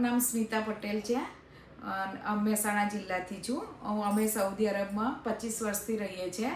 મારું નામ સ્મિતા પટેલ છે. મહેસાણા જિલ્લાથી છું. અમે સાઉદી અરબમાં 25 વર્ષથી રહીએ છીએ.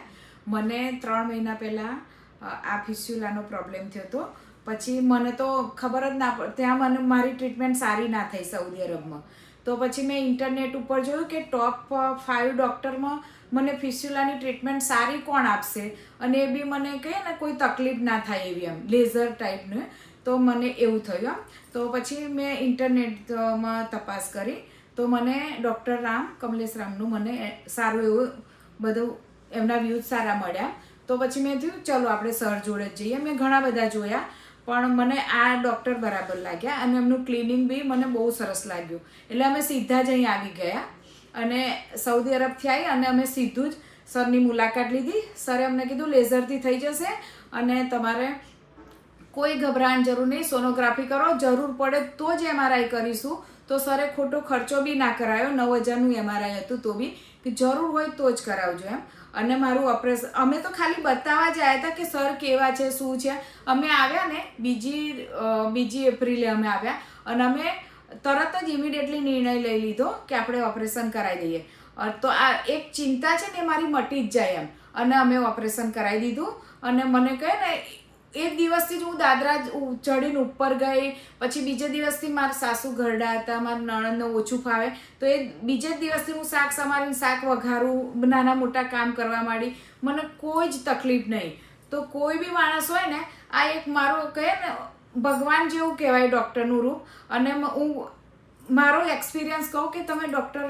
મને 3 મહિના પહેલાં આ ફિસ્યુલાનો પ્રોબ્લેમ થયો હતો. પછી મને તો ખબર જ ના પડી, ત્યાં મને મારી ટ્રીટમેન્ટ સારી ના થઈ સાઉદી અરબમાં. તો પછી મેં ઇન્ટરનેટ ઉપર જોયું કે ટોપ 5 ડૉક્ટરમાં મને ફિસ્યુલાની ટ્રીટમેન્ટ સારી કોણ આપશે, અને એ બી મને કહે ને કોઈ તકલીફ ના થાય એવી, એમ લેઝર ટાઈપનું. તો મને એવું થયું. તો પછી મેં ઇન્ટરનેટમાં તપાસ કરી તો મને ડૉક્ટર કમલેશ રામનું મને સારું એવું બધું એમના વ્યૂઝ સારા મળ્યા. તો પછી મેં થયું ચલો આપણે સર જોડે જ જઈએ. મેં ઘણા બધા જોયા પણ મને આ ડૉક્ટર બરાબર લાગ્યા અને એમનું ક્લિનિંગ બી મને બહુ સરસ લાગ્યું. એટલે અમે સીધા જ અહીં આવી ગયા અને સાઉદી અરબથી આવી અને અમે સીધું જ સરની મુલાકાત લીધી. સરે અમને કીધું લેઝરથી થઈ જશે અને તમારે કોઈ ગભરાવાની જરૂર નહીં, સોનોગ્રાફી કરો, જરૂર પડે તો જ MRI કરીશું. તો સરે ખોટો ખર્ચો બી ના કરાયો. 9,000નું MRI હતું તો બી કે જરૂર હોય તો જ કરાવજો એમ. અને મારું ઓપરેશન અમે તો ખાલી બતાવવા જ આવ્યા હતા કે સર કેવા છે, શું છે. અમે આવ્યા ને બીજી એપ્રિલે અમે આવ્યા અને અમે તરત જ ઇમિડિયેટલી નિર્ણય લઈ લીધો કે આપણે ઓપરેશન કરાવી દઈએ. તો આ એક ચિંતા છે ને એ મારી મટી જ જાય એમ. અને અમે ઓપરેશન કરાવી દીધું. અને મને કહે ને એક દિવસથી જ હું દાદરા ચડીને ઉપર ગઈ. પછી બીજે દિવસથી મારા સાસુ ઘરડા હતા, મારા નણંદને ઓછું ફાવે તો એ બીજે જ દિવસથી હું શાક સમારીને શાક વઘારું, નાના મોટા કામ કરવા માંડી. મને કોઈ જ તકલીફ નહીં. તો કોઈ બી માણસ હોય ને, આ એક મારો કહે ને ભગવાન જેવું કહેવાય ડૉક્ટરનું રૂપ. અને હું મારો એક્સપિરિયન્સ કહું કે તમે ડૉક્ટર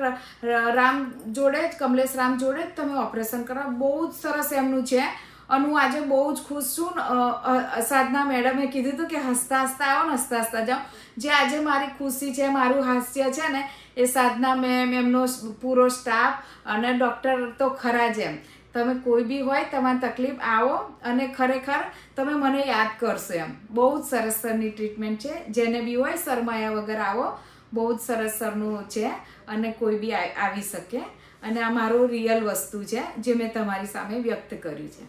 રામ જોડે જ, કમલેશ રામ જોડે જ તમે ઓપરેશન કરો. બહુ જ સરસ એમનું છે અને હું આજે બહુ જ ખુશ છું. સાધના મેડમે કીધું હતું કે હસતા હસતા આવો ને હસતા હસતા જાઓ. જે આજે મારી ખુશી છે, મારું હાસ્ય છે ને, એ સાધના મેમ, એમનો પૂરો સ્ટાફ અને ડૉક્ટર તો ખરા જ એમ. તમે કોઈ બી હોય તમારી તકલીફ આવો અને ખરેખર તમે મને યાદ કરશો એમ. બહુ જ સરસ સરની ટ્રીટમેન્ટ છે. જેને બી હોય શરમાયા વગર આવો. બહુ જ સરસ સરનું છે અને કોઈ બી આવી શકે. અને આ મારું રિયલ વસ્તુ છે જે મેં તમારી સામે વ્યક્ત કર્યું છે.